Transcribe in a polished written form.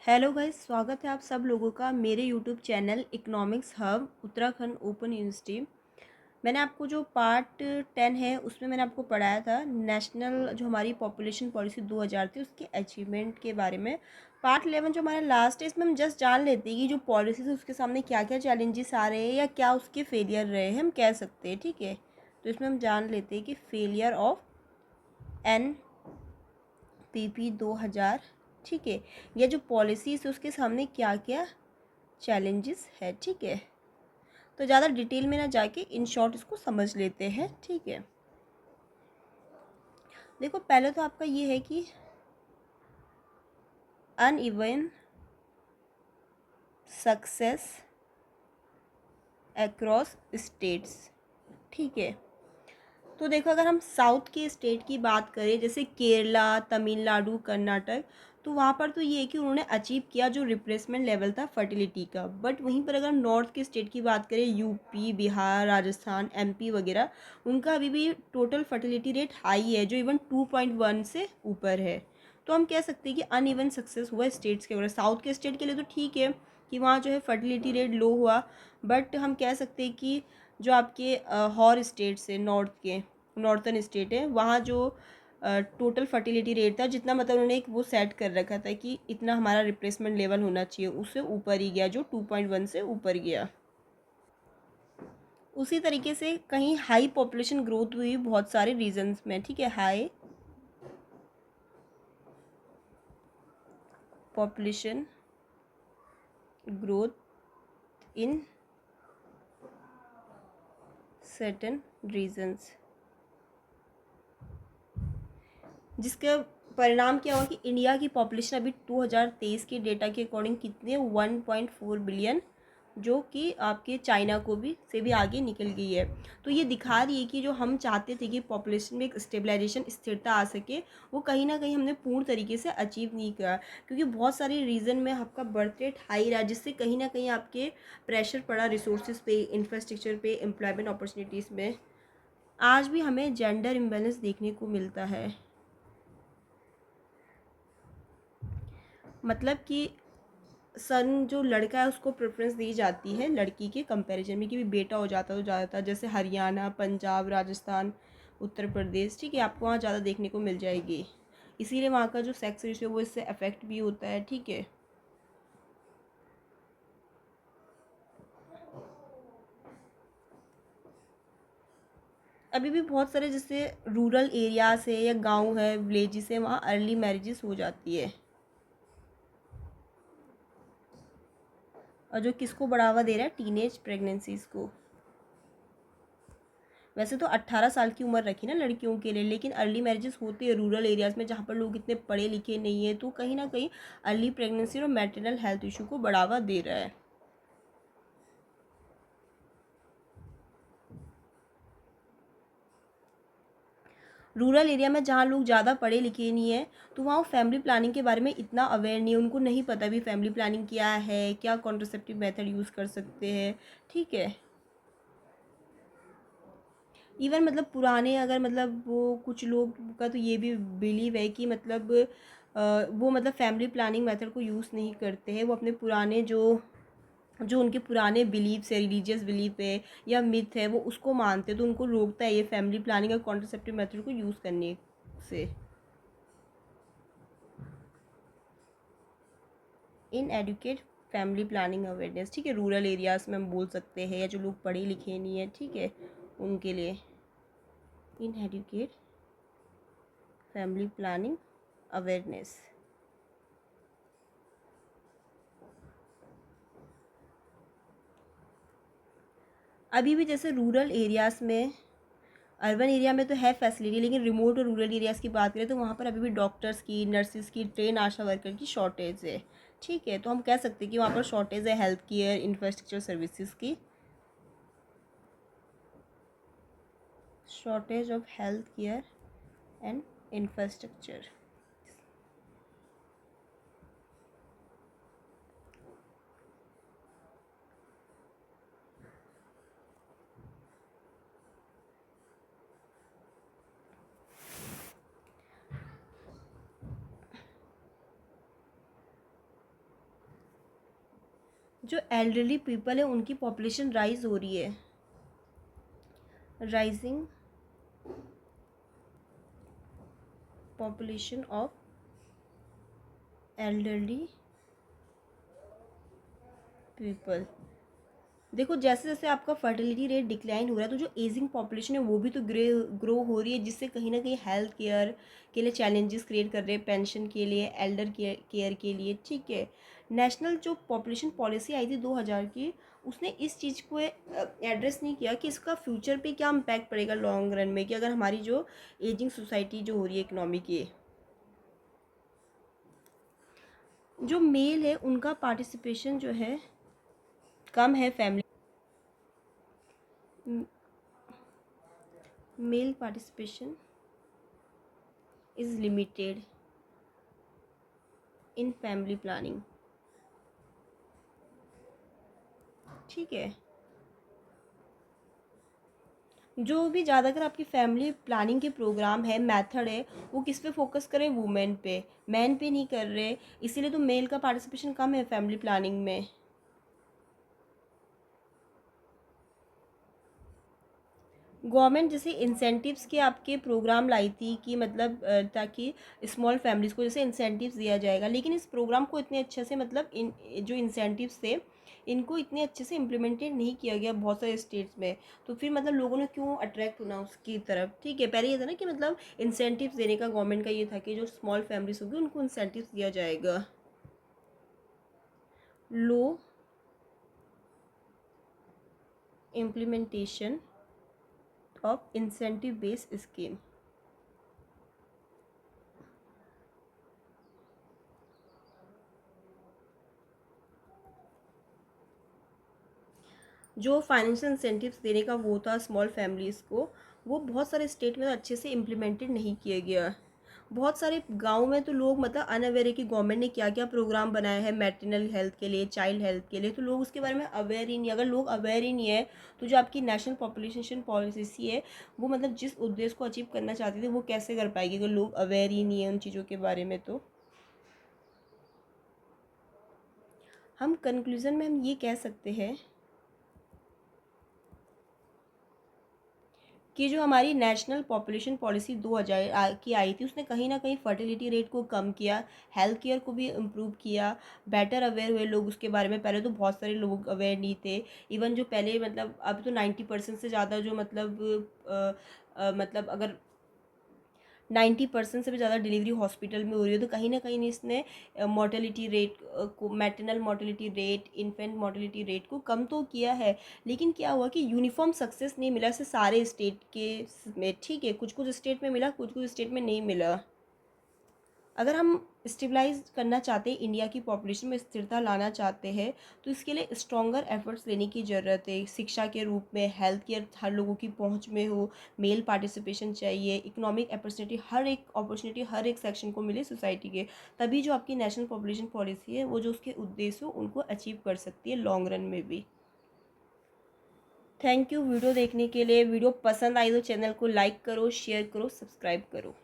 Hello guys, स्वागत है आप सब लोगों का मेरे YouTube channel economics hub Uttarakhand open university. मैंने आपको जो पार्ट 10 है उसमें मैंने आपको पढ़ाया था नेशनल जो हमारी पॉपुलेशन पॉलिसी 2000 थी उसके अचीवमेंट के बारे में। पार्ट 11 जो हमारा लास्ट है इसमें हम जस्ट जान लेते हैं कि जो पॉलिसीज है उसके सामने क्या क्या चैलेंजेस आ रहे हैं या क्या उसके फेलियर रहे हैं, हम कह सकते हैं। ठीक है, तो इसमें हम जान लेते हैं कि फेलियर ऑफ एन पीपी 2000। ठीक है, ये जो पॉलिसीज है उसके सामने क्या क्या चैलेंजेस है। ठीक है, तो ज़्यादा डिटेल में ना जाके इन शॉर्ट इसको समझ लेते हैं। ठीक है, देखो पहले तो आपका ये है कि अनइवन सक्सेस अक्रॉस स्टेट्स। ठीक है, तो देखो अगर हम साउथ के स्टेट की बात करें जैसे केरला, तमिलनाडु, कर्नाटक, तो वहाँ पर तो ये है कि उन्होंने अचीव किया जो रिप्लेसमेंट लेवल था फर्टिलिटी का। बट वहीं पर अगर हम नॉर्थ के स्टेट की बात करें यूपी, बिहार, राजस्थान, एमपी वगैरह, उनका अभी भी टोटल फर्टिलिटी रेट हाई है जो इवन 2.1 से ऊपर है। तो हम कह सकते हैं कि अनइवन सक्सेस हुआ स्टेट्स के वगैरह। साउथ के स्टेट के लिए तो ठीक है कि वहाँ जो है फर्टिलिटी रेट लो हुआ, बट हम कह सकते हैं कि जो आपके हॉर स्टेट्स है, नॉर्थ के नॉर्थन स्टेट है, वहाँ जो टोटल फर्टिलिटी रेट था जितना, मतलब उन्होंने एक वो सेट कर रखा था कि इतना हमारा रिप्लेसमेंट लेवल होना चाहिए, उससे ऊपर ही गया, जो 2.1 से ऊपर गया। उसी तरीके से कहीं हाई पॉपुलेशन ग्रोथ हुई बहुत सारे रीजन्स में। ठीक है, high population growth in certain regions, जिसका परिणाम क्या हुआ कि इंडिया की पॉपुलेशन अभी 2023 के डेटा के अकॉर्डिंग कितनी है, 1.4 बिलियन, जो कि आपके चाइना को भी से भी आगे निकल गई है। तो ये दिखा रही है कि जो हम चाहते थे कि पॉपुलेशन में एक स्टेबलाइजेशन, स्थिरता आ सके, वो कहीं ना कहीं हमने पूर्ण तरीके से अचीव नहीं करा, क्योंकि बहुत सारे रीज़न में आपका बर्थ रेट हाई रहा, जिससे कहीं ना कहीं आपके प्रेशर पड़ा रिसोर्सेज पे, इंफ्रास्ट्रक्चर पे, एम्प्लॉयमेंट अपॉर्चुनिटीज़ में। आज भी हमें जेंडर इम्बेलेंस देखने को मिलता है, मतलब कि सन जो लड़का है उसको प्रेफरेंस दी जाती है लड़की के कंपैरिजन में, कि भी बेटा हो जाता तो ज़्यादातर जैसे हरियाणा, पंजाब, राजस्थान, उत्तर प्रदेश, ठीक है, आपको वहाँ ज़्यादा देखने को मिल जाएगी। इसीलिए वहाँ का जो सेक्स रेशियो वो इससे अफेक्ट भी होता है। ठीक है, अभी भी बहुत सारे जैसे रूरल एरियाज है या गांव है, विलेजेस है, वहाँ अर्ली मैरिजेस हो जाती है, और जो किसको बढ़ावा दे रहा है, टीनेज प्रेगनेंसीज को। वैसे तो 18 साल की उम्र रखी ना लड़कियों के लिए, लेकिन अर्ली मैरिजेस होती है रूरल एरियाज़ में जहाँ पर लोग इतने पढ़े लिखे नहीं है, तो कहीं ना कहीं अर्ली प्रेगनेंसी और मैटरनल हेल्थ इशू को बढ़ावा दे रहा है। रूरल एरिया में जहाँ लोग ज़्यादा पढ़े लिखे नहीं है, तो वहाँ वो फैमिली प्लानिंग के बारे में इतना अवेयर नहीं है, उनको नहीं पता भी फैमिली प्लानिंग क्या है, क्या कॉन्ट्रासेप्टिव मेथड यूज़ कर सकते हैं। ठीक है, इवन मतलब पुराने अगर मतलब वो कुछ लोग का तो ये भी बिलीव है कि मतलब वो मतलब फैमिली प्लानिंग मेथड को यूज़ नहीं करते हैं, वो अपने पुराने जो जो उनके पुराने बिलीव्स है, रिलीजियस बिलीफ है या मिथ है, वो उसको मानते हैं, तो उनको रोकता है ये फैमिली प्लानिंग और कॉन्ट्रासेप्टिव मेथड को यूज़ करने से। इन एडुकेट फैमिली प्लानिंग अवेयरनेस, ठीक है, रूरल एरियाज़ में हम बोल सकते हैं, या जो लोग पढ़े लिखे नहीं है, ठीक है, उनके लिए इन एडुकेट फैमिली प्लानिंग अवेयरनेस। अभी भी जैसे रूरल एरियाज़ में, अर्बन एरिया में तो है फैसिलिटी, लेकिन रिमोट और रूरल एरियाज़ की बात करें तो वहाँ पर अभी भी डॉक्टर्स की, नर्सिस की, ट्रेन आशा वर्कर की शॉर्टेज है। ठीक है, तो हम कह सकते हैं कि वहाँ पर शॉर्टेज है हेल्थ केयर इंफ्रास्ट्रक्चर सर्विसेज की, shortage of health care and infrastructure. जो एल्डरली पीपल है उनकी पॉपुलेशन राइज हो रही है, rising population of elderly people. देखो जैसे जैसे आपका फर्टिलिटी रेट डिक्लाइन हो रहा है तो जो एजिंग पॉपुलेशन है वो भी तो ग्रो हो रही है, जिससे कहीं ना कहीं हेल्थ केयर के लिए चैलेंजेस क्रिएट कर रहे हैं, पेंशन के लिए, एल्डर केयर के लिए। ठीक है, नेशनल जो पॉपुलेशन पॉलिसी आई थी 2000 की, उसने इस चीज़ को एड्रेस नहीं किया कि इसका फ्यूचर पे क्या इम्पैक्ट पड़ेगा लॉन्ग रन में, कि अगर हमारी जो एजिंग सोसाइटी जो हो रही है इकोनॉमी की, जो मेल है उनका पार्टिसिपेशन जो है कम है family, male participation is limited in family planning. ठीक है, जो भी ज़्यादातर आपकी फैमिली प्लानिंग के प्रोग्राम है, मेथड है, वो किस पे फोकस करें, वुमेन पे, मैन पे नहीं कर रहे, इसीलिए तो मेल का पार्टिसिपेशन कम है फैमिली प्लानिंग में। गवर्नमेंट जैसे इंसेंटिव्स के आपके प्रोग्राम लाई थी कि मतलब ताकि स्मॉल फैमिलीज़ को जैसे इंसेंटिव्स दिया जाएगा, लेकिन इस प्रोग्राम को इतने अच्छे से मतलब इन जो इंसेंटिव्स थे इनको इतने अच्छे से इम्प्लीमेंटेड नहीं किया गया बहुत सारे स्टेट्स में। तो फिर मतलब लोगों ने क्यों अट्रैक्ट होना उसकी तरफ। ठीक है, पहले ये था ना कि मतलब इंसेंटिव्स देने का गवर्नमेंट का ये था कि जो स्मॉल फैमिलीज होगी उनको इंसेंटिव्स दिया जाएगा। Low implementation of incentive based scheme. जो फाइनेंशियल इंसेंटिव्स देने का वो था स्मॉल फैमिलीज़ को, वो बहुत सारे स्टेट में तो अच्छे से इम्प्लीमेंटेड नहीं किया गया। बहुत सारे गांव में तो लोग मतलब अनअवेयर है कि गवर्नमेंट ने क्या क्या प्रोग्राम बनाया है मैटरनल हेल्थ के लिए, चाइल्ड हेल्थ के लिए, तो लोग उसके बारे में अवेयर ही नहीं। अगर लोग अवेयर ही नहीं है तो जो आपकी नेशनल पॉपुलेशन पॉलिसी है वो मतलब जिस उद्देश्य को अचीव करना चाहती थी वो कैसे कर पाएगी अगर लोग अवेयर ही नहीं है उन चीज़ों के बारे में। तो हम कंक्लूज़न में हम ये कह सकते हैं कि जो हमारी नेशनल पॉपुलेशन पॉलिसी 2000 की आई थी उसने कहीं ना कहीं फर्टिलिटी रेट को कम किया, हेल्थ केयर को भी इम्प्रूव किया, बेटर अवेयर हुए लोग उसके बारे में। पहले तो बहुत सारे लोग अवेयर नहीं थे, इवन जो पहले मतलब अब तो 90% से ज़्यादा जो मतलब अगर 90% से भी ज़्यादा डिलीवरी हॉस्पिटल में हो रही है, तो कहीं ना कहीं इसने मोर्टेलिटी रेट को, maternal mortality rate, infant mortality rate को कम तो किया है। लेकिन क्या हुआ कि यूनिफॉर्म सक्सेस नहीं मिला से सारे स्टेट के में। ठीक है, कुछ कुछ स्टेट में मिला, कुछ कुछ स्टेट में नहीं मिला। अगर हम स्टेबलाइज करना चाहते हैं, इंडिया की पॉपुलेशन में स्थिरता लाना चाहते हैं, तो इसके लिए स्ट्रॉन्गर एफर्ट्स लेने की ज़रूरत है। शिक्षा के रूप में, हेल्थ केयर हर लोगों की पहुंच में हो, मेल पार्टिसिपेशन चाहिए, इकोनॉमिक अपॉर्चुनिटी, हर एक अपॉर्चुनिटी हर एक सेक्शन को मिले सोसाइटी के, तभी जो आपकी नेशनल पॉपुलेशन पॉलिसी है वो जो उसके उद्देश्य हो उनको अचीव कर सकती है लॉन्ग रन में भी। थैंक यू वीडियो देखने के लिए। वीडियो पसंद आई तो चैनल को लाइक करो, शेयर करो, सब्सक्राइब करो।